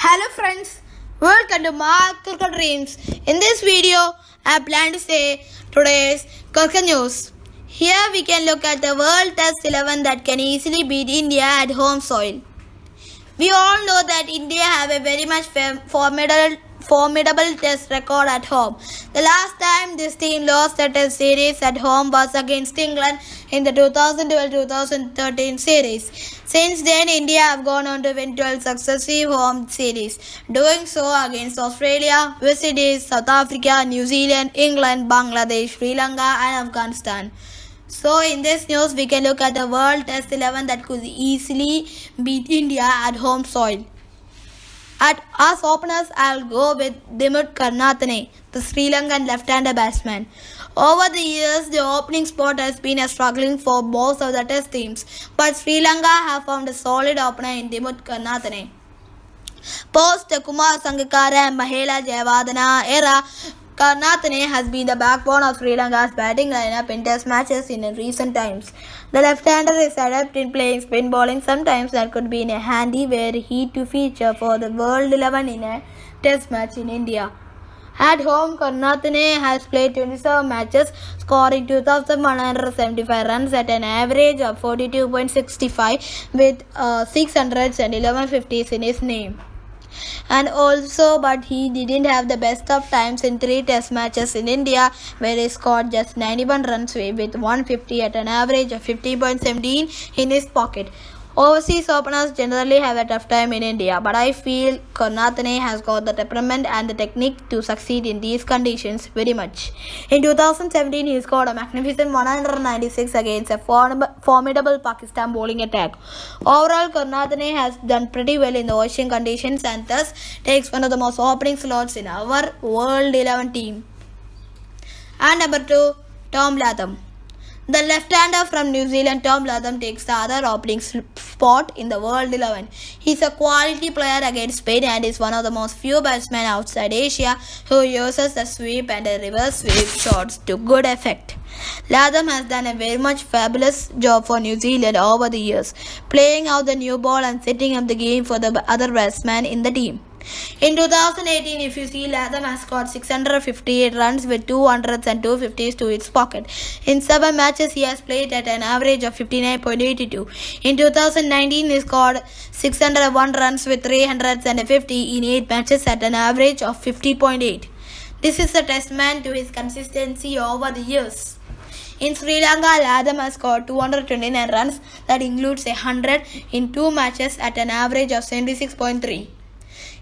Hello friends, welcome to my Cricket Dreams. In this video, I plan to say today's cricket news. Here we can look at the World Test 11 that can easily beat India at home soil. We all know that India have a very much formidable test record at home. The last time this team lost a test series at home was against England in the 2012-2013 series. Since then, India have gone on to win 12 successive home series, doing so against Australia, West Indies, South Africa, New Zealand, England, Bangladesh, Sri Lanka and Afghanistan. So in this news, we can look at the World Test 11 that could easily beat India at home soil. As openers, I'll go with karunaratne, the Sri Lankan left-hander batsman. Over the years, the opening spot has been a struggling for most of the test teams, but Sri Lanka have found a solid opener in karunaratne. Post the Kumar Sangakkara and Mahela Jayawardene era, Karunaratne has been the backbone of Sri Lanka's batting lineup in test matches in recent times. The left-hander is adept in playing spin bowling. Sometimes that could be in a handy where he to feature for the World 11 in a test match in India. At home, Karunaratne has played 27 matches, scoring 2,175 runs at an average of 42.65 with 611 50s in his name. But he didn't have the best of times in 3 test matches in India, where he scored just 91 runs with 150 at an average of 50.17 in his pocket. Overseas openers generally have a tough time in India, but I feel Karunaratne has got the temperament and the technique to succeed in these conditions very much. In 2017, he scored a magnificent 196 against a formidable Pakistan bowling attack. Overall, Karunaratne has done pretty well in the ocean conditions and thus takes one of the most opening slots in our World 11 team. And number 2, Tom Latham. The left-hander from New Zealand, Tom Latham, takes the other opening spot in the World 11. He is a quality player against Spain and is one of the most few batsmen outside Asia who uses the sweep and a reverse sweep shots to good effect. Latham has done a very much fabulous job for New Zealand over the years, playing out the new ball and setting up the game for the other batsmen in the team. In 2018, if you see, Latham has scored 658 runs with 200s and 250s to his pocket. In 7 matches, he has played at an average of 59.82. In 2019, he scored 601 runs with 300s and a 50 in 8 matches at an average of 50.8. This is a testament to his consistency over the years. In Sri Lanka, Latham has scored 229 runs, that includes 100 in 2 matches at an average of 76.3.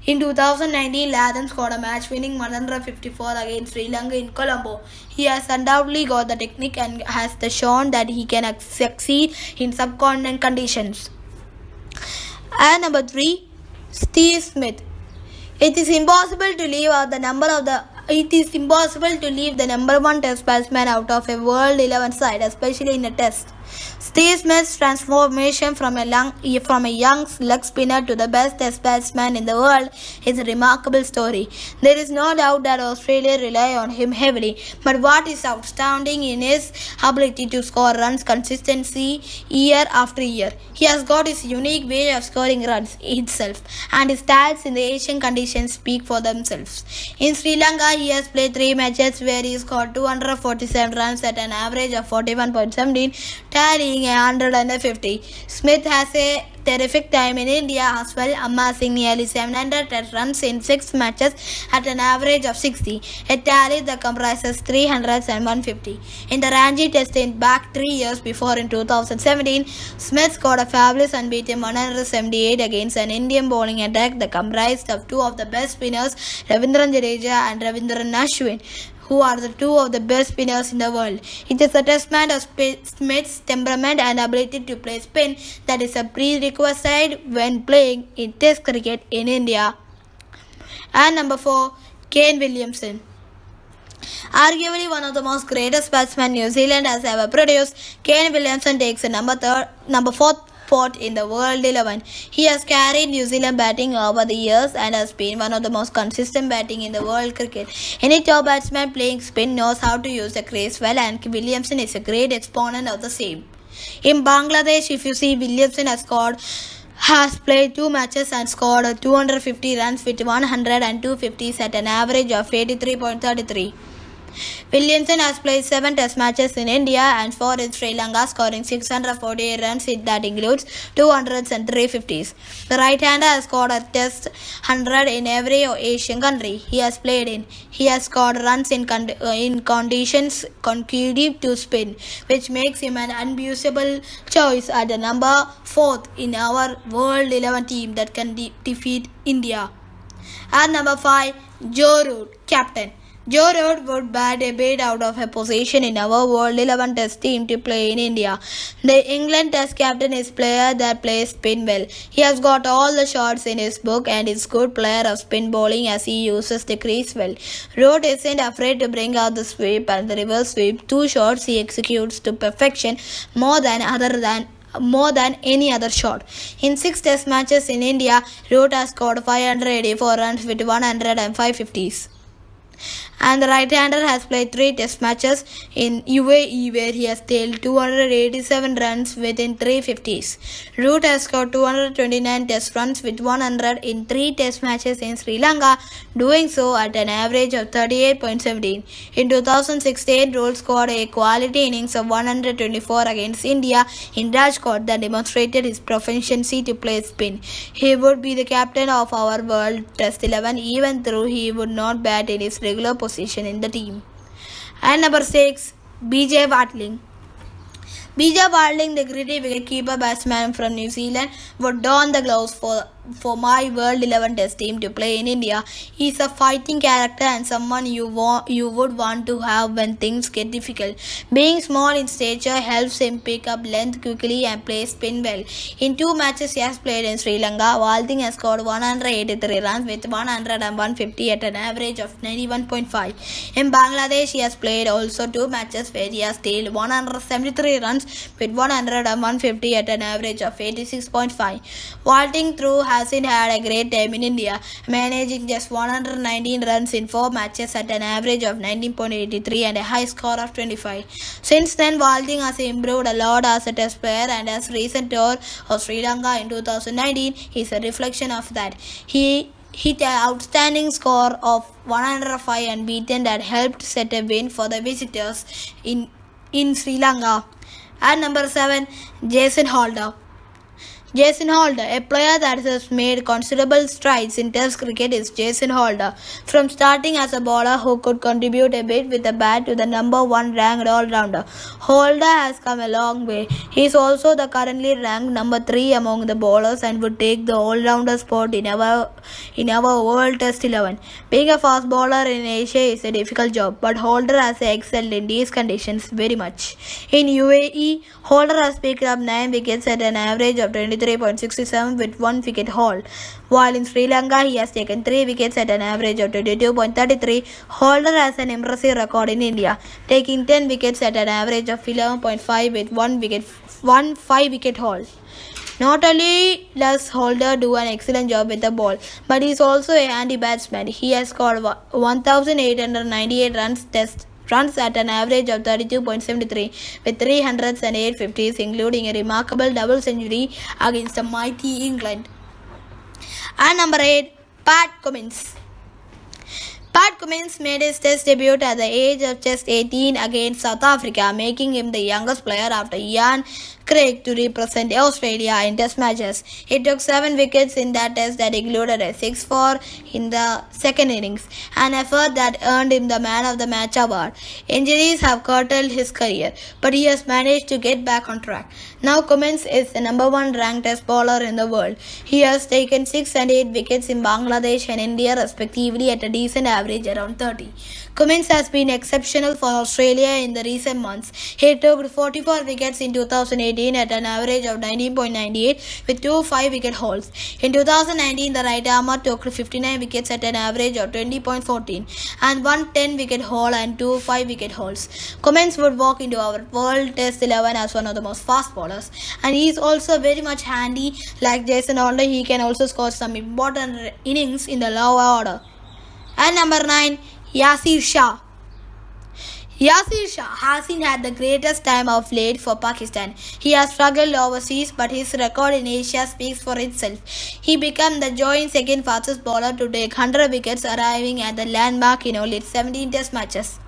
In 2019, Latham scored a match-winning 154 against Sri Lanka in Colombo. He has undoubtedly got the technique and has shown that he can succeed in subcontinent conditions. And number 3, Steve Smith. It is impossible to leave the number 1 test batsman out of a World 11 side, especially in a test. Steve Smith's transformation from a young leg spinner to the best test batsman in the world is a remarkable story. There is no doubt that Australia rely on him heavily, but what is outstanding in his ability to score runs consistently year after year. He has got his unique way of scoring runs itself, and his stats in the Asian conditions speak for themselves. In Sri Lanka, he has played 3 matches where he scored 247 runs at an average of 41.17, tallying 150. Smith has a terrific time in India as well, amassing nearly 700 runs in 6 matches at an average of 60, a tally that comprises 300s and 150. In the Ranji Test back 3 years before in 2017, Smith scored a fabulous unbeaten 178 against an Indian bowling attack that comprised of 2 of the best spinners, Ravindra Jadeja and Ravindra Ashwin, who are the 2 of the best spinners in the world. It is a testament of Smith's temperament and ability to play spin that is a prerequisite when playing in Test cricket in India. And number 4, Kane Williamson. Arguably one of the most greatest batsmen New Zealand has ever produced, Kane Williamson takes a number 4th spot in the World 11. He has carried New Zealand batting over the years and has been one of the most consistent batting in the world cricket. Any top batsman playing spin knows how to use the crease well, and Williamson is a great exponent of the same. In Bangladesh, if you see, Williamson has scored has played 2 matches and scored 250 runs with 100 and 250s at an average of 83.33. Williamson has played 7 test matches in India and 4 in Sri Lanka, scoring 648 runs. That includes 200s and 350s. The right-hander has scored a test 100 in every Asian country he has played in. He has scored runs in conditions conducive to spin, which makes him an unabusable choice at the number 4th in our World 11 team that can defeat India. At number 5, Joe Root, captain. Joe Root would bat a bit out of a position in our World 11 Test team to play in India. The England Test captain is a player that plays spin well. He has got all the shots in his book and is a good player of spin bowling as he uses the crease well. Root isn't afraid to bring out the sweep and the reverse sweep, 2 shots he executes to perfection more than any other shot. In 6 test matches in India, Root has scored 584 runs with 105 50s. And the right-hander has played 3 test matches in UAE where he has tailed 287 runs within 350s. Root has scored 229 test runs with 100 in 3 test matches in Sri Lanka, doing so at an average of 38.17. In 2016, Root scored a quality innings of 124 against India in Rajkot that demonstrated his proficiency to play spin. He would be the captain of our World Test 11 even though he would not bat in his regular position in the team. And number 6, BJ Watling. BJ Watling, the gritty wicketkeeper batsman from New Zealand, would don the gloves for my World 11 Test team to play in India. He is a fighting character and someone you would want to have when things get difficult. Being small in stature helps him pick up length quickly and play spin well. In 2 matches he has played in Sri Lanka, Watling has scored 183 runs with 100 and 150 at an average of 91.5. In Bangladesh he has played also 2 matches where he has tailed 173 runs with 100 and 150 at an average of 86.5. Watling through hasn't had a great time in India, managing just 119 runs in 4 matches at an average of 19.83 and a high score of 25. Since then, Watling has improved a lot as a test player, and as recent tour of Sri Lanka in 2019 is a reflection of that. He hit an outstanding score of 105 unbeaten that helped set a win for the visitors in Sri Lanka. At number 7, Jason Holder. Jason Holder, a player that has made considerable strides in Test cricket, is Jason Holder. From starting as a bowler who could contribute a bit with the bat to the number 1 ranked all-rounder, Holder has come a long way. He is also the currently ranked number 3 among the bowlers and would take the all-rounder spot in our World Test 11. Being a fast bowler in Asia is a difficult job, but Holder has excelled in these conditions very much. In UAE, Holder has picked up 9 wickets at an average of 23.67 with 1 wicket haul, while in Sri Lanka he has taken 3 wickets at an average of 22.33. Holder has an impressive record in India, taking 10 wickets at an average of 11.5 with 1 5-wicket haul. Not only does Holder do an excellent job with the ball, but he is also a handy batsman. He has scored 1,898 runs at an average of 32.73 with 300s and 850s, including a remarkable double century against the mighty England. And number 8, Pat Cummins. Pat Cummins made his Test debut at the age of just 18 against South Africa, making him the youngest player after Ian Craig to represent Australia in Test matches. He took 7 wickets in that Test that included a 6-4 in the second innings, an effort that earned him the Man of the Match award. Injuries have curtailed his career, but he has managed to get back on track. Now Cummins is the number 1 ranked Test bowler in the world. He has taken 6 and 8 wickets in Bangladesh and India respectively at a decent average around 30. Cummins has been exceptional for Australia in the recent months. He took 44 wickets in 2018 at an average of 19.98 with 2 5-wicket hauls. In 2019, the right armer took 59 wickets at an average of 20.14 and 1 10-wicket haul and 2 5-wicket hauls. Cummins would walk into our World Test 11 as one of the most fast bowlers, and he is also very much handy. Like Jason Holder, he can also score some important innings in the lower order. And number 9, Yasir Shah. Yasir Shah hasn't had the greatest time of late for Pakistan. He has struggled overseas, but his record in Asia speaks for itself. He became the joint second fastest bowler to take 100 wickets, arriving at the landmark in only 17 test matches.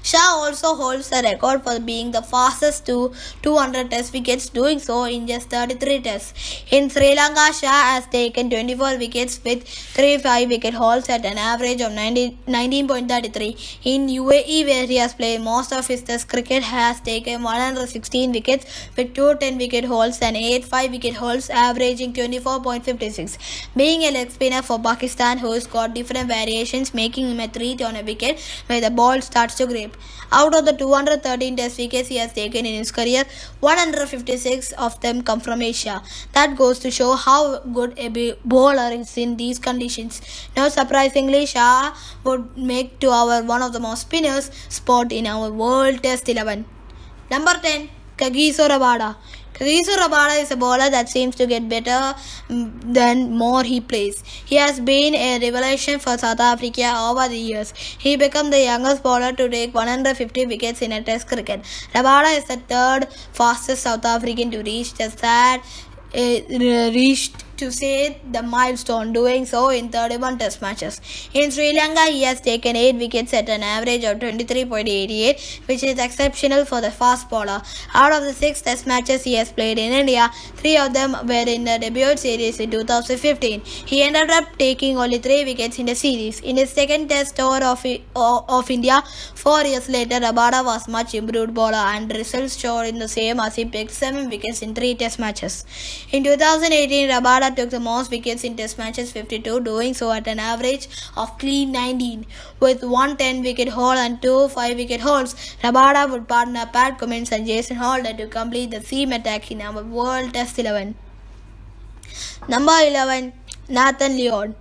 Shah also holds the record for being the fastest to 200 test wickets, doing so in just 33 tests. In Sri Lanka, Shah has taken 24 wickets with 3 5-wicket hauls at an average of 19.33. In UAE, where he has played most of his test cricket, has taken 116 wickets with 2 10-wicket hauls and 8 5-wicket hauls, averaging 24.56. Being a leg spinner for Pakistan, who's got different variations, making him a threat on a wicket where the ball starts to grip. Out of the 213 test wickets he has taken in his career, 156 of them come from Asia. That goes to show how good a bowler is in these conditions. Now, surprisingly, Shah would make to our one of the most spinners spot in our World Test 11. Number 10, Kagiso Rabada. Kagiso Rabada is a bowler that seems to get better the more he plays. He has been a revelation for South Africa over the years. He became the youngest bowler to take 150 wickets in a test cricket. Rabada is the third fastest South African to reach the milestone, doing so in 31 test matches. In Sri Lanka, he has taken 8 wickets at an average of 23.88, which is exceptional for the fast bowler. Out of the 6 test matches he has played in India, 3 of them were in the debut series in 2015. He ended up taking only 3 wickets in the series. In his second test tour of India, 4 years later, Rabada was much improved bowler, and results showed in the same as he picked 7 wickets in 3 test matches. In 2018, Rabada took the most wickets in test matches, 52, doing so at an average of clean 19. With 1 10-wicket haul and 2 5-wicket hauls, Rabada would partner Pat Cummins and Jason Holder to complete the seam attack in our World Test 11. Number 11, Nathan Lyon.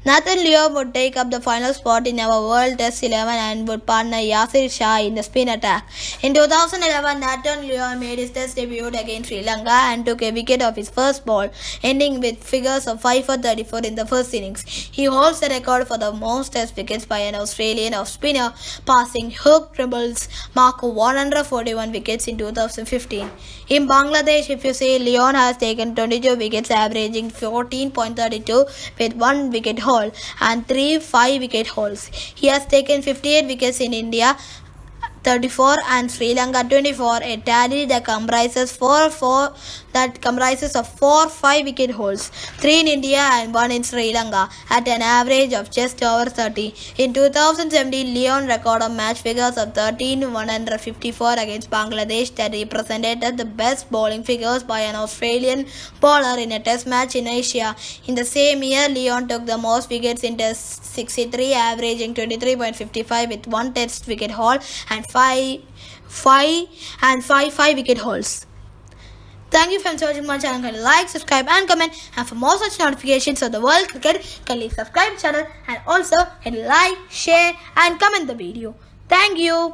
Nathan Lyon would take up the final spot in our World Test 11 and would partner Yasir Shah in the spin attack. In 2011, Nathan Lyon made his test debut against Sri Lanka and took a wicket off his first ball, ending with figures of 5 for 34 in the first innings. He holds the record for the most test wickets by an Australian off-spinner, passing Hugh Trimble's mark of 141 wickets in 2015. In Bangladesh, if you say, Lyon has taken 22 wickets, averaging 14.32 with 1 wicket haul and 3 5-wicket hauls. He has taken 58 wickets in India, 34, and Sri Lanka 24, a tally that comprises of 4 5-wicket hauls, 3 in India and 1 in Sri Lanka, at an average of just over 30. In 2017, Lyon recorded match figures of 13,154 against Bangladesh that represented the best bowling figures by an Australian bowler in a test match in Asia. In the same year, Lyon took the most wickets in test 63, averaging 23.55 with 1 test wicket haul and 5 5-wicket hauls. Thank you for watching my channel. Like, subscribe and comment, and for more such notifications of the world cricket, kindly subscribe channel and also hit like, share and comment the video. Thank you.